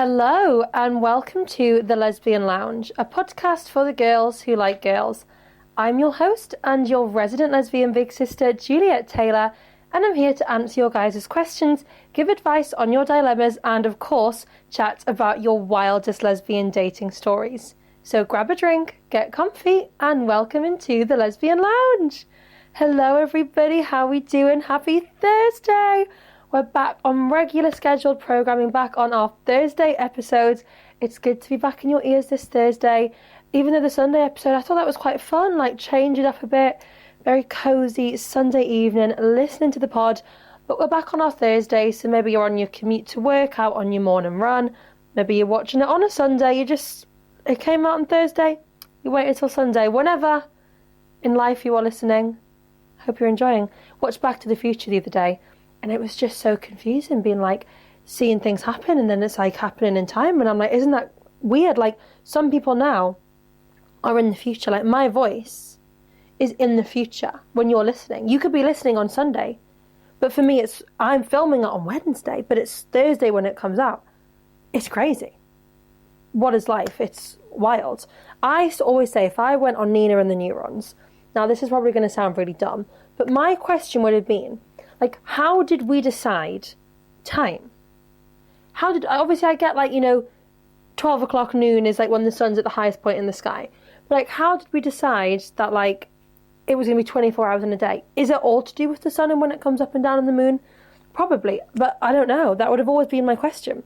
Hello and welcome to the Lesbian Lounge, a podcast for the girls who like girls. I'm your host and your resident lesbian big sister, Juliet Taylor, and I'm here to answer your guys' questions, give advice on your dilemmas, and of course, chat about your wildest lesbian dating stories. So grab a drink, get comfy, and welcome into the Lesbian Lounge. Hello everybody, how we doing? Happy Thursday! We're back on regular scheduled programming, back on our Thursday episodes. It's good to be back in your ears this Thursday. Even though the Sunday episode, I thought that was quite fun, like change it up a bit. Very cozy Sunday evening, listening to the pod. But we're back on our Thursday, so maybe you're on your commute to work, out on your morning run. Maybe you're watching it on a Sunday. It came out on Thursday. You wait until Sunday. Whenever in life you are listening, hope you're enjoying. Watched Back to the Future the other day. And it was just so confusing, being like, seeing things happen, and then it's like happening in time. And I'm like, isn't that weird? Like, some people now are in the future. Like, my voice is in the future when you're listening. You could be listening on Sunday, but for me, I'm filming it on Wednesday, but it's Thursday when it comes out. It's crazy. What is life? It's wild. I used to always say, if I went on Nina and the Neurons, now this is probably going to sound really dumb, but my question would have been, like, how did we decide time? Obviously I get, like, 12 o'clock noon is like when the sun's at the highest point in the sky. But, like, how did we decide that, like, it was going to be 24 hours in a day? Is it all to do with the sun and when it comes up and down on the moon? Probably, but I don't know. That would have always been my question.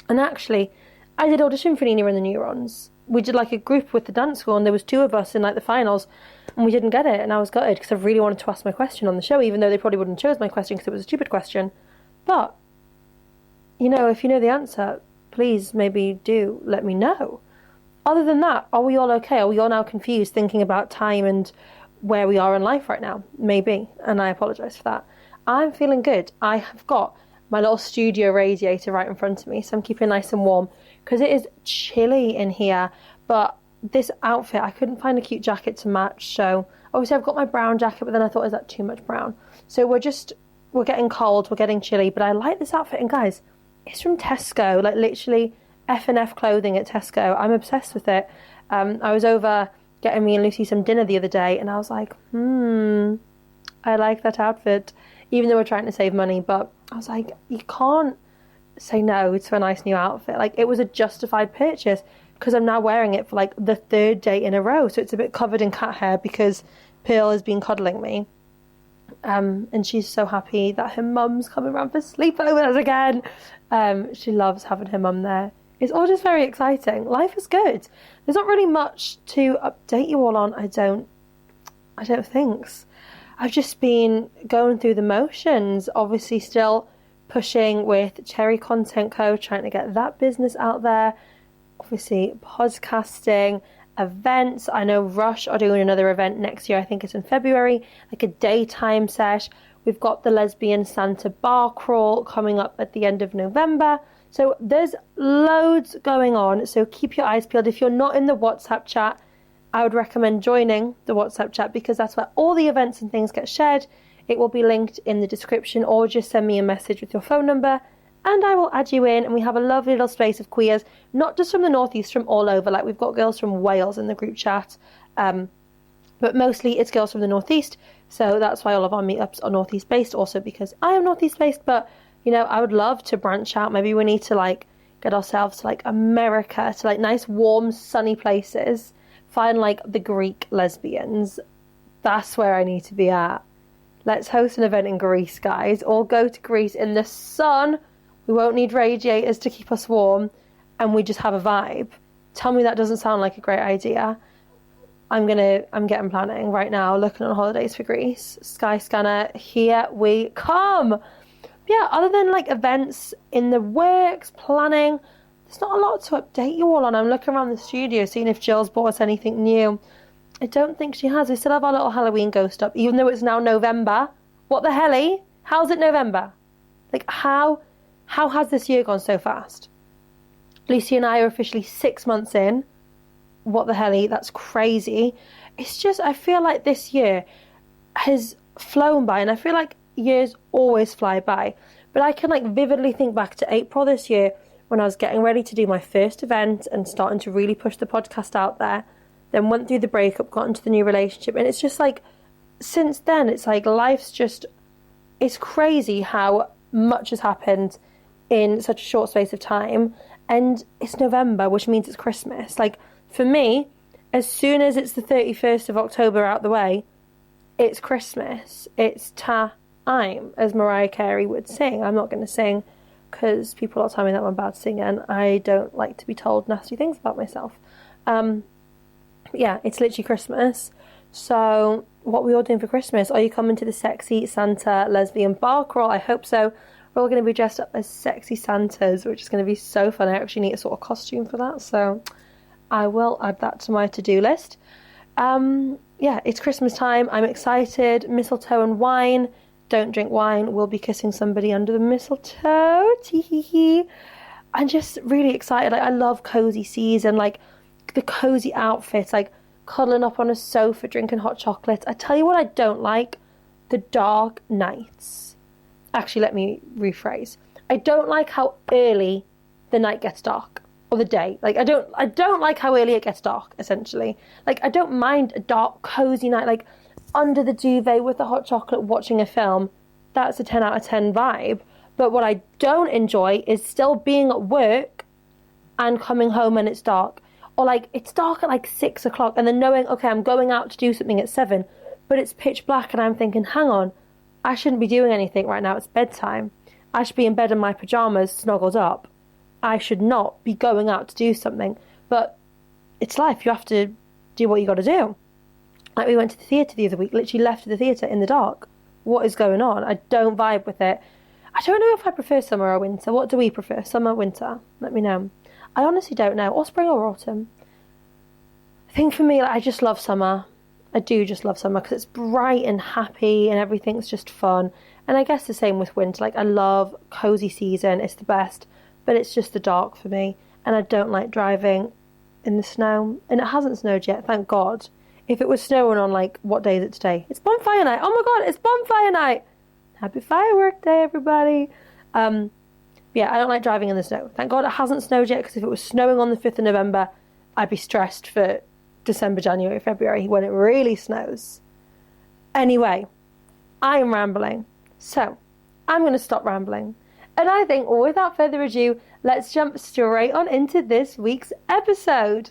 And actually, I did audition for Nina and the Neurons. We did, like, a group with the dance school, and there was 2 of us in, like, the finals, and we didn't get it, and I was gutted because I really wanted to ask my question on the show, even though they probably wouldn't choose my question because it was a stupid question. But, if you know the answer, please maybe do let me know. Other than that, are we all okay? Are we all now confused thinking about time and where we are in life right now? Maybe, and I apologise for that. I'm feeling good. I have got my little studio radiator right in front of me, so I'm keeping it nice and warm because it is chilly in here. But this outfit, I couldn't find a cute jacket to match, so obviously I've got my brown jacket, but then I thought, is that too much brown? So we're getting cold, we're getting chilly, but I like this outfit, and guys, it's from Tesco, like literally F&F clothing at Tesco. I'm obsessed with it. I was over getting me and Lucy some dinner the other day, and I was like, I like that outfit, even though we're trying to save money, but I was like, you can't say no to a nice new outfit. Like, it was a justified purchase, because I'm now wearing it for like the 3rd day in a row, so it's a bit covered in cat hair because Pearl has been cuddling me, and she's so happy that her mum's coming around for sleepovers again. She loves having her mum there. It's all just very exciting. Life is good. There's not really much to update you all on. I don't think. I've just been going through the motions, obviously still pushing with Cherry Content Co, trying to get that business out there. Obviously, podcasting, events. I know Rush are doing another event next year. I think it's in February, like a daytime set. We've got the Lesbian Santa Bar Crawl coming up at the end of November. So there's loads going on. So keep your eyes peeled. If you're not in the WhatsApp chat, I would recommend joining the WhatsApp chat because that's where all the events and things get shared. It will be linked in the description, or just send me a message with your phone number and I will add you in, and we have a lovely little space of queers, not just from the northeast, from all over. Like, we've got girls from Wales in the group chat, but mostly it's girls from the northeast, so that's why all of our meetups are northeast based, also because I am northeast based. But I would love to branch out. Maybe we need to like get ourselves to like America, to like nice warm sunny places, find like the Greek lesbians. That's where I need to be at. Let's host an event in Greece, guys, or go to Greece in the sun. We won't need radiators to keep us warm, and we just have a vibe. Tell me that doesn't sound like a great idea. I'm getting planning right now, looking at holidays for Greece. Skyscanner, here we come. Yeah, other than like events in the works, planning, there's not a lot to update you all on. I'm looking around the studio, seeing if Jill's bought us anything new. I don't think she has. We still have our little Halloween ghost up, even though it's now November. What the helly? How's it November? Like, how has this year gone so fast? Lucy and I are officially 6 months in. What the helly? That's crazy. It's just, I feel like this year has flown by, and I feel like years always fly by. But I can like vividly think back to April this year when I was getting ready to do my first event and starting to really push the podcast out there. Then went through the breakup, got into the new relationship, and it's just like, since then, it's like life's just, it's crazy how much has happened in such a short space of time. And it's November, which means it's Christmas. Like, for me, as soon as it's the 31st of October out the way, it's Christmas. It's time, as Mariah Carey would sing. I'm not going to sing because people are telling me that I'm a bad singer, and I don't like to be told nasty things about myself. Yeah, it's literally Christmas. So what are we all doing for Christmas? Are you coming to the Sexy Santa lesbian bar crawl? I hope so. We're all going to be dressed up as sexy Santas, which is going to be so fun. I actually need a sort of costume for that, so I will add that to my to-do list. Yeah, it's Christmas time. I'm excited. Mistletoe and wine. Don't drink wine. We'll be kissing somebody under the mistletoe. Tee-hee-hee. I'm just really excited. Like, I love cozy season, like the cozy outfits, like cuddling up on a sofa, drinking hot chocolate. I tell you what I don't like, the dark nights. Actually, let me rephrase. I don't like how early the night gets dark, or the day. Like, I don't like how early it gets dark, essentially. Like, I don't mind a dark, cozy night, like under the duvet with the hot chocolate watching a film. That's a 10 out of 10 vibe. But what I don't enjoy is still being at work and coming home and it's dark. Or like, it's dark at like 6 o'clock and then knowing, okay, I'm going out to do something at 7, but it's pitch black and I'm thinking, hang on, I shouldn't be doing anything right now. It's bedtime. I should be in bed in my pajamas, snuggled up. I should not be going out to do something. But it's life. You have to do what you got to do. Like, we went to the theatre the other week, literally left the theatre in the dark. What is going on? I don't vibe with it. I don't know if I prefer summer or winter. What do we prefer? Summer, winter? Let me know. I honestly don't know. Or spring or autumn. I think for me, like, I just love summer. I do just love summer because it's bright and happy and everything's just fun. And I guess the same with winter. Like, I love cozy season. It's the best. But it's just the dark for me. And I don't like driving in the snow. And it hasn't snowed yet, thank God. If it was snowing on, like, what day is it today? It's bonfire night. Oh my God, it's bonfire night. Happy firework day, everybody. Yeah, I don't like driving in the snow. Thank God it hasn't snowed yet, because if it was snowing on the 5th of November, I'd be stressed for December, January, February, when it really snows. Anyway, I am rambling. So, I'm going to stop rambling. And I think, without further ado, let's jump straight on into this week's episode.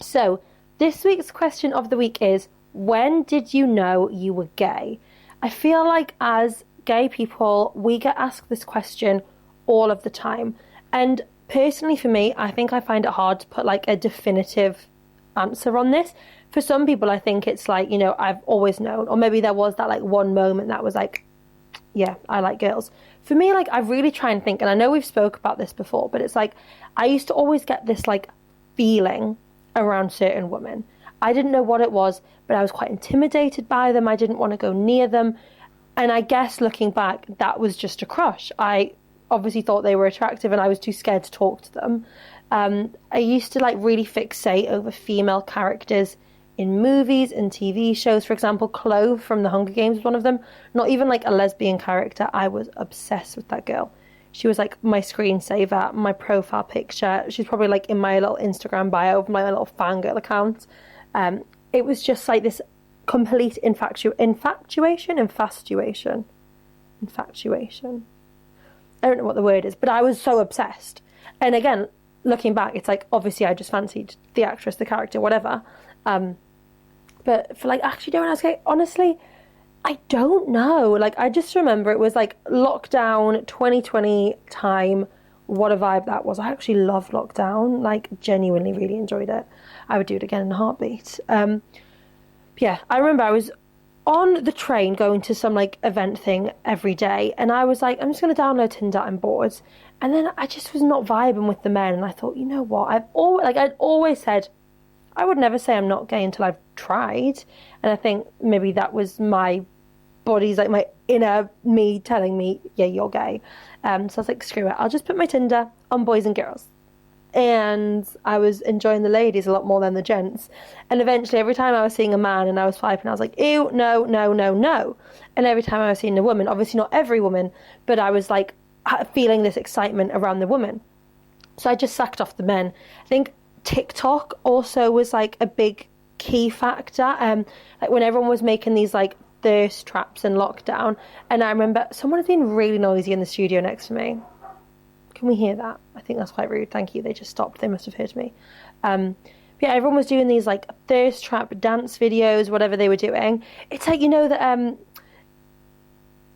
So, this week's question of the week is, when did you know you were gay? I feel like as gay people, we get asked this question all of the time. And personally for me, I think I find it hard to put like a definitive answer on this. For some people, I think it's like, you know, I've always known. Or maybe there was that like one moment that was like, yeah, I like girls. For me, like, I really try and think, and I know we've spoke about this before, but it's like, I used to always get this like feeling around certain women. I didn't know what it was, but I was quite intimidated by them. I didn't want to go near them. And I guess looking back, that was just a crush. I obviously thought they were attractive and I was too scared to talk to them. I used to like really fixate over female characters in movies and TV shows. For example, Clove from The Hunger Games was one of them. Not even like a lesbian character. I was obsessed with that girl. She was like my screensaver, my profile picture. She's probably like in my little Instagram bio, my little fangirl account. It was just like this complete infatuation. I don't know what the word is, but I was so obsessed. And again, looking back, it's like, obviously I just fancied the actress, the character, whatever. But for like actually doing it, honestly, I don't know. Like, I just remember it was like lockdown 2020 time. What a vibe that was. I actually loved lockdown. Like, genuinely really enjoyed it. I would do it again in a heartbeat. Yeah, I remember I was on the train going to some like event thing every day, and I was like, I'm just going to download Tinder, I'm bored. And then I just was not vibing with the men, and I thought, you know what, I'd always said I would never say I'm not gay until I've tried. And I think maybe that was my body's like my inner me telling me, yeah, you're gay. So I was like, screw it, I'll just put my Tinder on boys and girls. and I was enjoying the ladies a lot more than the gents. And eventually, every time I was seeing a man and I was swiping, I was like, ew, no, no, no, no. And every time I was seeing a woman, obviously not every woman, but I was like feeling this excitement around the woman. So I just sacked off the men. I think TikTok also was like a big key factor. Like when everyone was making these like thirst traps in lockdown, and I remember someone had been really noisy in the studio next to me. Can we hear that? I think that's quite rude. Thank you. They just stopped. They must have heard me. Yeah, everyone was doing these like thirst trap dance videos, whatever they were doing. It's like, you know, that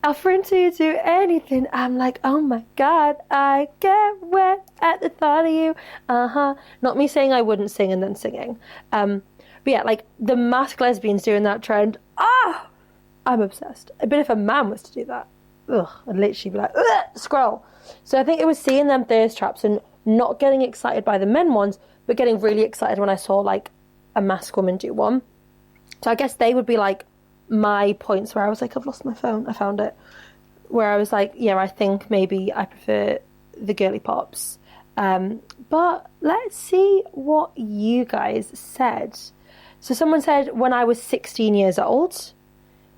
I'll friend to do anything. I'm like, oh my God, I get wet at the thought of you. Not me saying I wouldn't sing and then singing. But yeah, like the masked lesbians doing that trend. I'm obsessed. But if a man was to do that, I'd literally be like, scroll. So I think it was seeing them thirst traps and not getting excited by the men ones, but getting really excited when I saw like a masked woman do one. So I guess they would be like my points where I was like, I've lost my phone. I found it. Where I was like, yeah, I think maybe I prefer the girly pops. But let's see what you guys said. So someone said when I was 16 years old.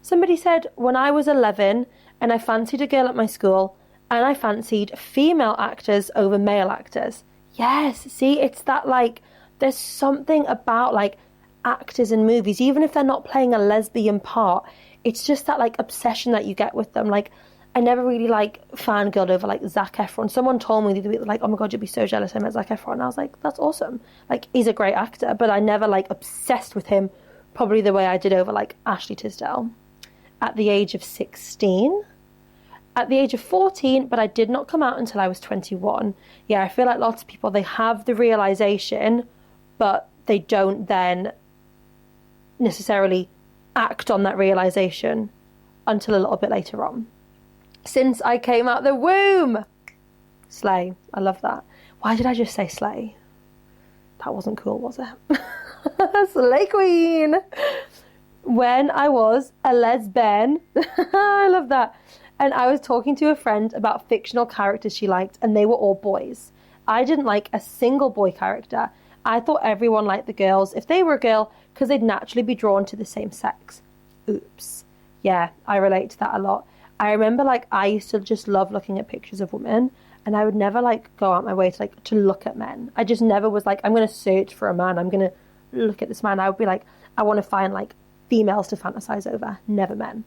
Somebody said when I was 11 and I fancied a girl at my school and I fancied female actors over male actors. Yes, see, it's that like, there's something about like actors in movies, even if they're not playing a lesbian part, it's just that like obsession that you get with them. Like, I never really like fangirled over like Zac Efron. Someone told me the other week, like, oh my God, you'd be so jealous I met Zac Efron. And I was like, that's awesome. Like, he's a great actor, but I never like obsessed with him probably the way I did over like Ashley Tisdale. At the age of 16, at the age of 14, but I did not come out until I was 21. Yeah, I feel like lots of people, they have the realization, but they don't then necessarily act on that realization until a little bit later on. Since I came out the womb. Slay. I love that. Why did I just say slay? That wasn't cool, was it? Slay queen. When I was a lesbian, I love that. And I was talking to a friend about fictional characters she liked, and they were all boys. I didn't like a single boy character. I thought everyone liked the girls if they were a girl, because they'd naturally be drawn to the same sex. Oops. Yeah, I relate to that a lot. I remember like I used to just love looking at pictures of women, and I would never like go out my way to look at men. I just never was like, I'm going to search for a man. I'm going to look at this man. I would be like, I want to find like females to fantasize over, never men.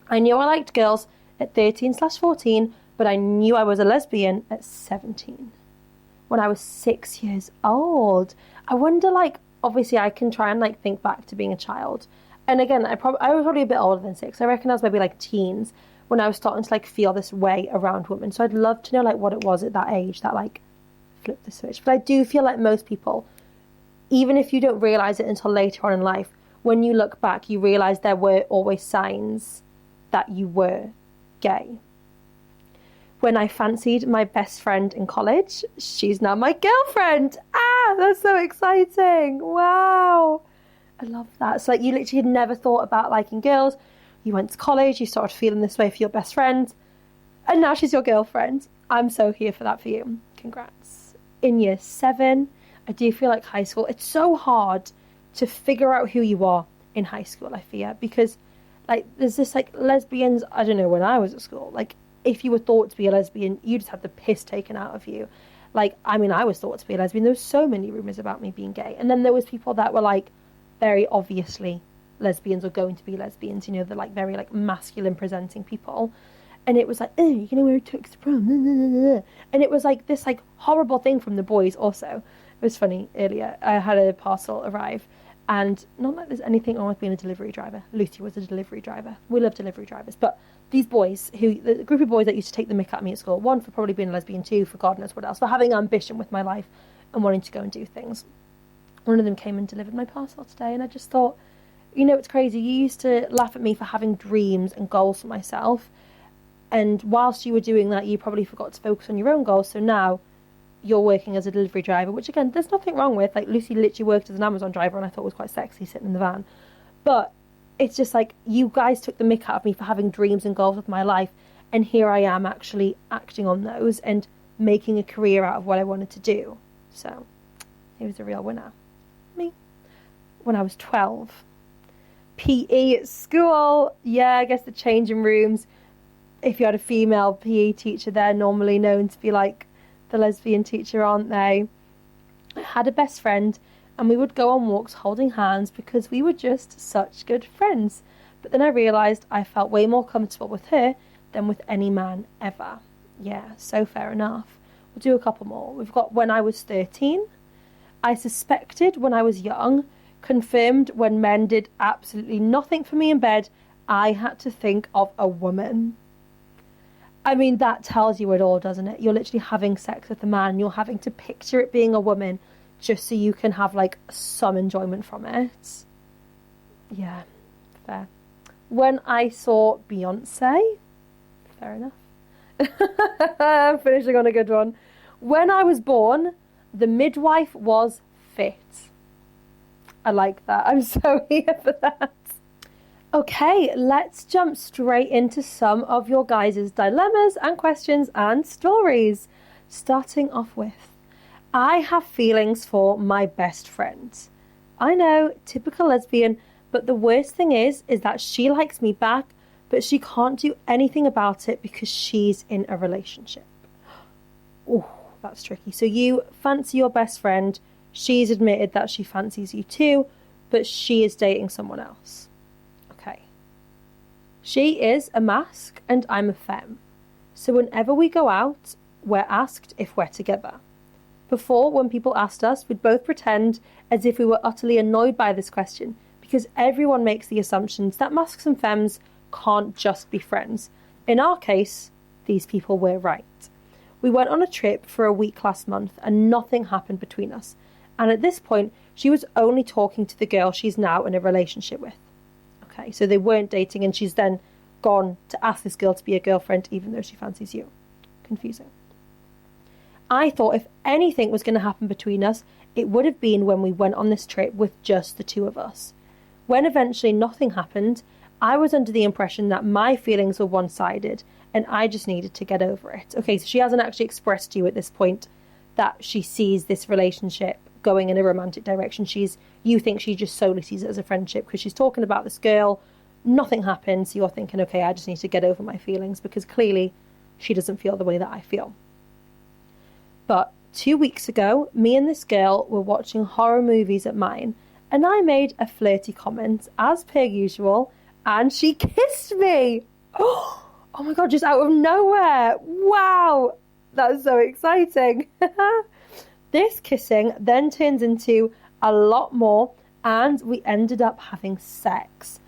I knew I liked girls at 13/14, but I knew I was a lesbian at 17. When I was 6 years old. I wonder, like, obviously I can try and like think back to being a child. And again, I was probably a bit older than 6. I reckon I was maybe like teens when I was starting to like feel this way around women. So I'd love to know like what it was at that age that like flipped the switch. But I do feel like most people, even if you don't realize it until later on in life, when you look back, you realize there were always signs that you were gay. When I fancied my best friend in college, she's now my girlfriend. That's so exciting. Wow. I love that. It's like you literally had never thought about liking girls. You went to college, you started feeling this way for your best friend, and now she's your girlfriend. I'm so here for that for you. Congrats. In year 7, I do feel like high school, it's so hard to figure out who you are in high school, I fear, because like there's this like lesbians, I don't know, when I was at school, like if you were thought to be a lesbian, you just had the piss taken out of you. Like, I mean, I was thought to be a lesbian. There was so many rumours about me being gay. And then there was people that were like very obviously lesbians or going to be lesbians, you know, they're like very like masculine presenting people. And it was like, oh, you're gonna wear a tux to prom. And it was like this like horrible thing from the boys also. It was funny earlier. I had a parcel arrive, and not like there's anything wrong with being a delivery driver. Lucy was a delivery driver. We love delivery drivers. But these boys, the group of boys that used to take the mick at me at school, 1 for probably being a lesbian, 2 for God knows what else, for having ambition with my life and wanting to go and do things. One of them came and delivered my parcel today, and I just thought, you know, it's crazy. You used to laugh at me for having dreams and goals for myself, and whilst you were doing that, you probably forgot to focus on your own goals. So now you're working as a delivery driver, which again, there's nothing wrong with. Like, Lucy literally worked as an Amazon driver, and I thought was quite sexy sitting in the van. But it's just like, you guys took the mick out of me for having dreams and goals with my life, and here I am actually acting on those and making a career out of what I wanted to do. So, he was a real winner. Me. When I was 12. PE at school. Yeah, I guess the changing rooms. If you had a female PE teacher, they're normally known to be like the lesbian teacher, aren't they? I had a best friend, and we would go on walks holding hands because we were just such good friends. But then I realised I felt way more comfortable with her than with any man ever. Yeah, so fair enough. We'll do a couple more. We've got when I was 13. I suspected when I was young, confirmed when men did absolutely nothing for me in bed, I had to think of a woman. I mean, that tells you it all, doesn't it? You're literally having sex with a man, you're having to picture it being a woman just so you can have, like, some enjoyment from it. Yeah, fair. When I saw Beyonce, fair enough. I'm finishing on a good one. When I was born, the midwife was fit. I like that. I'm so here for that. Okay, let's jump straight into some of your guys' dilemmas and questions and stories. Starting off with, I have feelings for my best friend. I know, typical lesbian, but the worst thing is that she likes me back, but she can't do anything about it because she's in a relationship. Oh, that's tricky. So you fancy your best friend, she's admitted that she fancies you too, but she is dating someone else. Okay. She is a masc and I'm a femme. So whenever we go out, we're asked if we're together. Before, when people asked us, we'd both pretend as if we were utterly annoyed by this question, because everyone makes the assumptions that mascs and femmes can't just be friends. In our case, these people were right. We went on a trip for a week last month and nothing happened between us. And at this point, she was only talking to the girl she's now in a relationship with. Okay, so they weren't dating and she's then gone to ask this girl to be a girlfriend even though she fancies you. Confusing. I thought if anything was going to happen between us, it would have been when we went on this trip with just the two of us. When eventually nothing happened, I was under the impression that my feelings were one-sided and I just needed to get over it. Okay, so she hasn't actually expressed to you at this point that she sees this relationship going in a romantic direction. You think she just solely sees it as a friendship because she's talking about this girl, nothing happens, so you're thinking, okay, I just need to get over my feelings because clearly she doesn't feel the way that I feel. But 2 weeks ago, me and this girl were watching horror movies at mine, and I made a flirty comment, as per usual, and she kissed me. Oh my God, just out of nowhere. Wow, that's so exciting. This kissing then turns into a lot more, and we ended up having sex.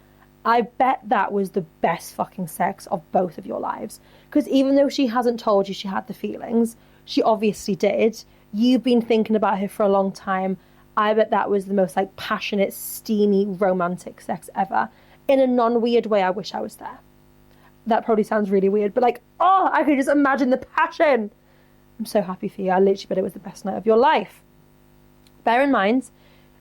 I bet that was the best fucking sex of both of your lives. Because even though she hasn't told you she had the feelings, she obviously did. You've been thinking about her for a long time. I bet that was the most like passionate, steamy, romantic sex ever. In a non-weird way, I wish I was there. That probably sounds really weird, but like, oh, I could just imagine the passion. I'm so happy for you. I literally bet it was the best night of your life. Bear in mind,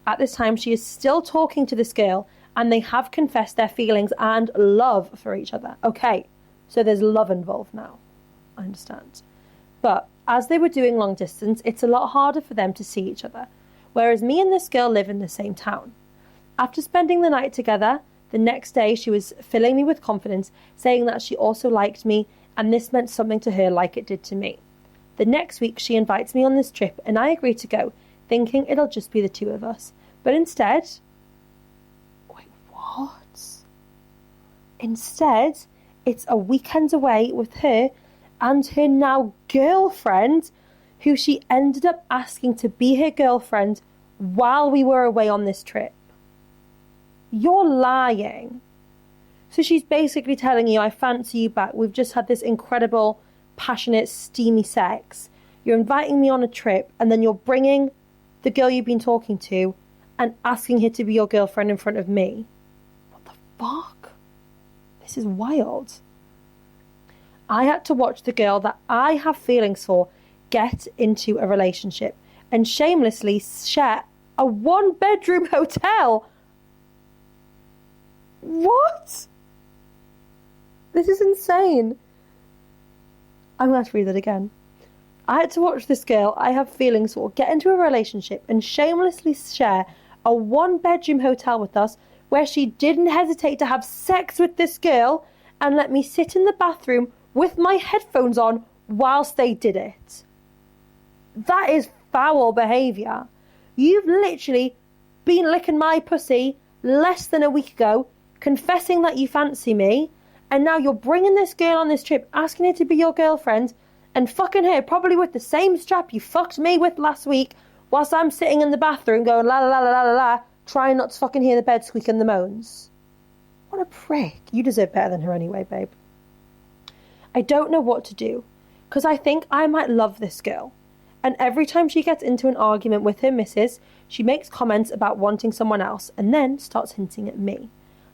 at this time, she is still talking to this girl and they have confessed their feelings and love for each other. Okay, so there's love involved now. I understand. But as they were doing long distance, it's a lot harder for them to see each other, whereas me and this girl live in the same town. After spending the night together, the next day she was filling me with confidence, saying that she also liked me and this meant something to her like it did to me. The next week she invites me on this trip and I agree to go, thinking it'll just be the two of us. But instead... Wait, what? Instead, it's a weekend away with her and her now girlfriend, who she ended up asking to be her girlfriend while we were away on this trip. You're lying. So she's basically telling you, I fancy you back. We've just had this incredible, passionate, steamy sex. You're inviting me on a trip and then you're bringing the girl you've been talking to and asking her to be your girlfriend in front of me. What the fuck? This is wild. I had to watch the girl that I have feelings for get into a relationship and shamelessly share a one-bedroom hotel. What? This is insane. I'm going to have to read that again. I had to watch this girl I have feelings for get into a relationship and shamelessly share a 1-bedroom hotel with us where she didn't hesitate to have sex with this girl and let me sit in the bathroom with my headphones on whilst they did it. That is foul behaviour. You've literally been licking my pussy less than a week ago, confessing that you fancy me, and now you're bringing this girl on this trip, asking her to be your girlfriend, and fucking her probably with the same strap you fucked me with last week, whilst I'm sitting in the bathroom going la la la la la la, trying not to fucking hear the bed squeak and the moans. What a prick. You deserve better than her anyway, babe. I don't know what to do, because I think I might love this girl. And every time she gets into an argument with her missus, she makes comments about wanting someone else and then starts hinting at me.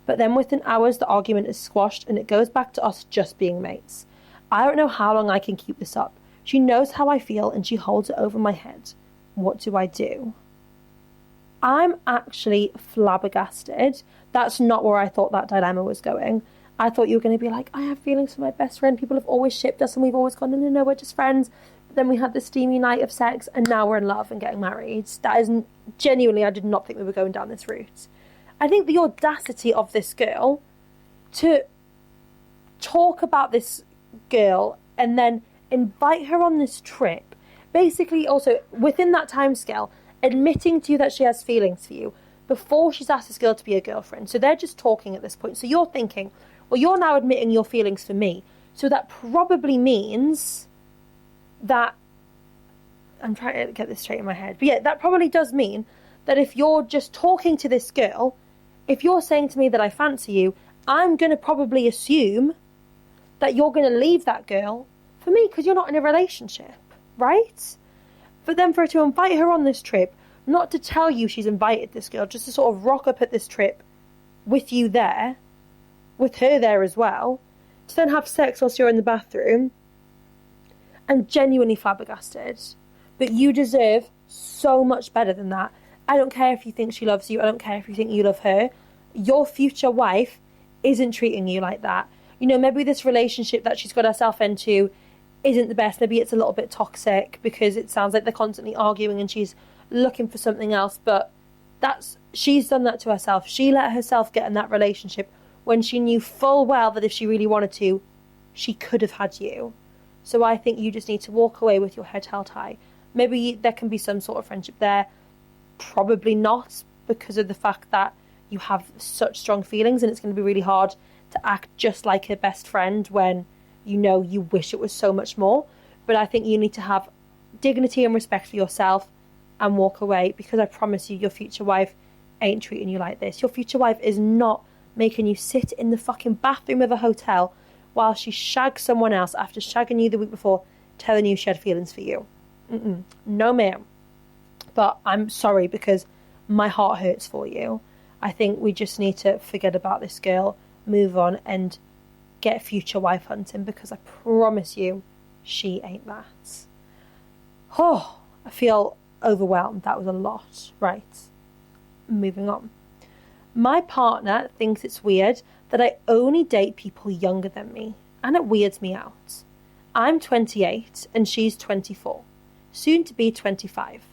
But then within hours, the argument is squashed and it goes back to us just being mates. I don't know how long I can keep this up. She knows how I feel and she holds it over my head. What do I do? I'm actually flabbergasted. That's not where I thought that dilemma was going. I thought you were going to be like, I have feelings for my best friend. People have always shipped us and we've always gone, no, we're just friends. But then we had this steamy night of sex and now we're in love and getting married. That is genuinely, I did not think we were going down this route. I think the audacity of this girl to talk about this girl and then invite her on this trip, basically also within that time scale, admitting to you that she has feelings for you before she's asked this girl to be a girlfriend. So they're just talking at this point. So you're thinking, well, you're now admitting your feelings for me. So that probably means that, I'm trying to get this straight in my head, but yeah, that probably does mean that if you're just talking to this girl, if you're saying to me that I fancy you, I'm going to probably assume that you're going to leave that girl for me because you're not in a relationship, right? But then for her to invite her on this trip, not to tell you she's invited this girl, just to sort of rock up at this trip with you there, with her there as well, to then have sex whilst you're in the bathroom, I'm genuinely flabbergasted. But you deserve so much better than that. I don't care if you think she loves you. I don't care if you think you love her. Your future wife isn't treating you like that. You know, maybe this relationship that she's got herself into isn't the best. Maybe it's a little bit toxic because it sounds like they're constantly arguing and she's looking for something else. But she's done that to herself. She let herself get in that relationship when she knew full well that if she really wanted to, she could have had you. So I think you just need to walk away with your head held high. Maybe there can be some sort of friendship there. Probably not, because of the fact that you have such strong feelings and it's going to be really hard to act just like her best friend when you know you wish it was so much more. But I think you need to have dignity and respect for yourself and walk away, because I promise you, your future wife ain't treating you like this. Your future wife is not making you sit in the fucking bathroom of a hotel while she shags someone else after shagging you the week before, telling you she had feelings for you. No, ma'am. But I'm sorry, because my heart hurts for you. I think we just need to forget about this girl, move on, and get future wife hunting, because I promise you, she ain't that. Oh, I feel overwhelmed. That was a lot. Right. Moving on. My partner thinks it's weird that I only date people younger than me, and it weirds me out. I'm 28 and she's 24, soon to be 25.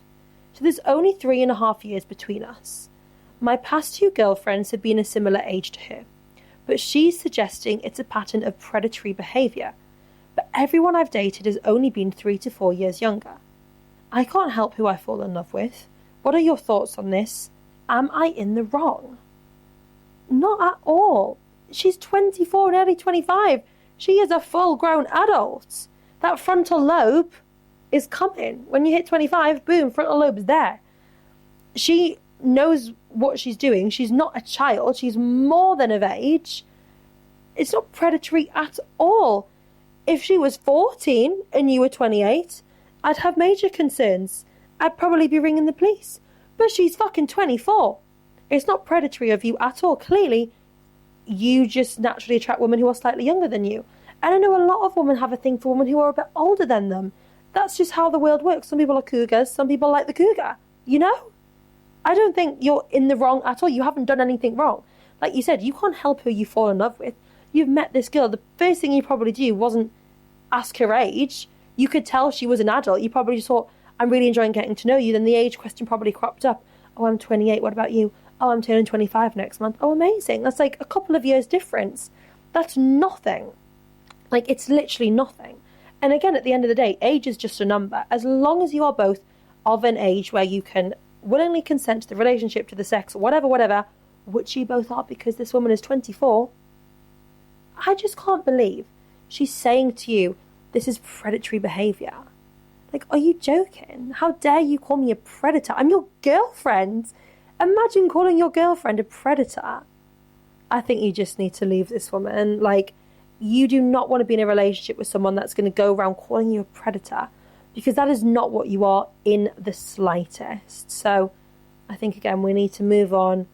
So there's only 3.5 years between us. My past 2 girlfriends have been a similar age to her, but she's suggesting it's a pattern of predatory behaviour. But everyone I've dated has only been 3 to 4 years younger. I can't help who I fall in love with. What are your thoughts on this? Am I in the wrong? Not at all. She's 24, nearly 25. She is a full-grown adult. That frontal lobe is coming. When you hit 25, boom, frontal lobe's there. She knows what she's doing. She's not a child. She's more than of age. It's not predatory at all. If she was 14 and you were 28, I'd have major concerns. I'd probably be ringing the police. But she's fucking 24. It's not predatory of you at all. Clearly, you just naturally attract women who are slightly younger than you. And I know a lot of women have a thing for women who are a bit older than them. That's just how the world works. Some people are cougars, some people like the cougar. You know? I don't think you're in the wrong at all. You haven't done anything wrong. Like you said, you can't help who you fall in love with. You've met this girl. The first thing you probably do wasn't ask her age. You could tell she was an adult. You probably just thought, I'm really enjoying getting to know you. Then the age question probably cropped up. Oh, I'm 28. What about you? Oh, I'm turning 25 next month. Oh, amazing. That's like a couple of years difference. That's nothing. Like, it's literally nothing. And again, at the end of the day, age is just a number. As long as you are both of an age where you can willingly consent to the relationship, to the sex, whatever, which you both are, because this woman is 24, I just can't believe she's saying to you, this is predatory behaviour. Like, are you joking? How dare you call me a predator? I'm your girlfriend. Imagine calling your girlfriend a predator. I think you just need to leave this woman. Like, you do not want to be in a relationship with someone that's going to go around calling you a predator, because that is not what you are in the slightest. So I think, again, we need to move on,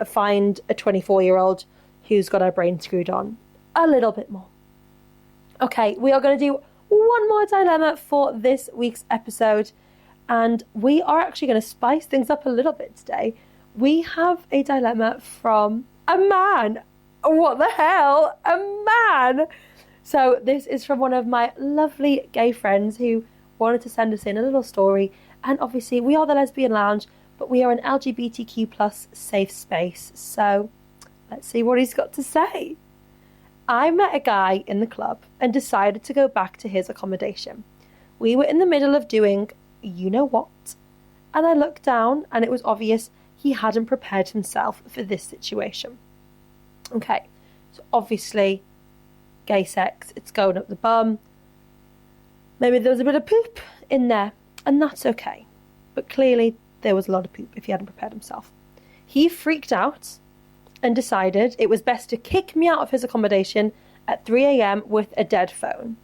find a 24-year-old who's got her brain screwed on a little bit more. Okay, we are going to do one more dilemma for this week's episode, and we are actually going to spice things up a little bit today. We have a dilemma from a man. What the hell? A man! So this is from one of my lovely gay friends who wanted to send us in a little story. And obviously, we are the Lesbian Lounge, but we are an LGBTQ plus safe space. So let's see what he's got to say. I met a guy in the club and decided to go back to his accommodation. We were in the middle of doing you know what, and I looked down and it was obvious he hadn't prepared himself for this situation. Okay, so obviously gay sex, it's going up the bum. Maybe there was a bit of poop in there, and that's okay. But clearly there was a lot of poop if he hadn't prepared himself. He freaked out and decided it was best to kick me out of his accommodation at 3 a.m. with a dead phone.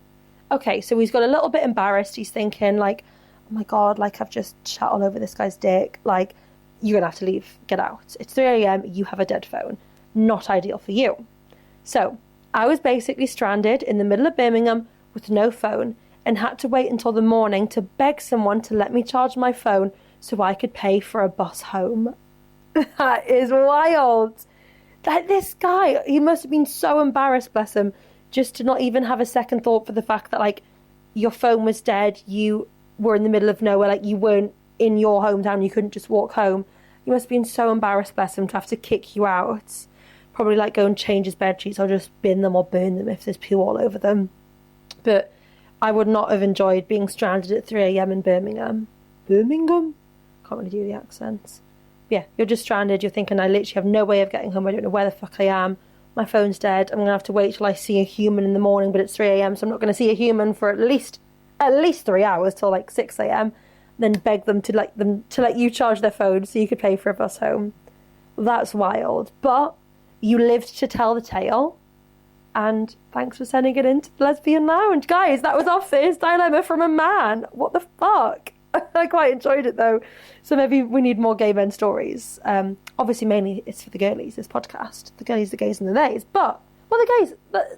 Okay, so he's got a little bit embarrassed. He's thinking like, oh my God, like I've just shat all over this guy's dick. Like, you're going to have to leave, get out. It's 3 a.m, you have a dead phone. Not ideal for you. So I was basically stranded in the middle of Birmingham with no phone and had to wait until the morning to beg someone to let me charge my phone so I could pay for a bus home. That is wild. Like, this guy, he must have been so embarrassed, bless him, just to not even have a second thought for the fact that, like, your phone was dead, you were in the middle of nowhere, like, you weren't in your hometown, you couldn't just walk home. You must have been so embarrassed, bless him, to have to kick you out. Probably, like, go and change his bed sheets or just bin them or burn them if there's poo all over them. But I would not have enjoyed being stranded at 3 a.m. in Birmingham. Birmingham? Can't really do the accents. Yeah, you're just stranded. You're thinking, I literally have no way of getting home. I don't know where the fuck I am. My phone's dead. I'm going to have to wait till I see a human in the morning, but it's 3 a.m, so I'm not going to see a human for at least 3 hours till like 6 a.m. Then beg them to let you charge their phone so you could pay for a bus home. That's wild. But you lived to tell the tale. And thanks for sending it into the Lesbian Lounge. Guys, that was our first dilemma from a man. What the fuck? I quite enjoyed it, though. So maybe we need more gay men stories. Obviously, mainly it's for the girlies, this podcast. The girlies, the gays, and the nays. But, well, the gays,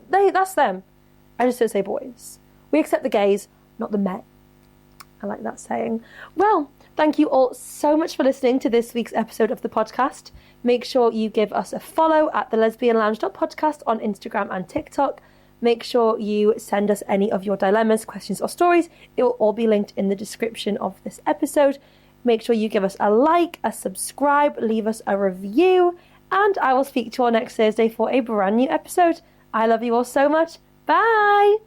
that's them. I just don't say boys. We accept the gays, not the men. I like that saying. Well, thank you all so much for listening to this week's episode of the podcast. Make sure you give us a follow at the lesbianlounge.podcast on Instagram and TikTok. Make sure you send us any of your dilemmas, questions, or stories. It will all be linked in the description of this episode. Make sure you give us a like, a subscribe, leave us a review, and I will speak to you all next Thursday for a brand new episode. I love you all so much. Bye!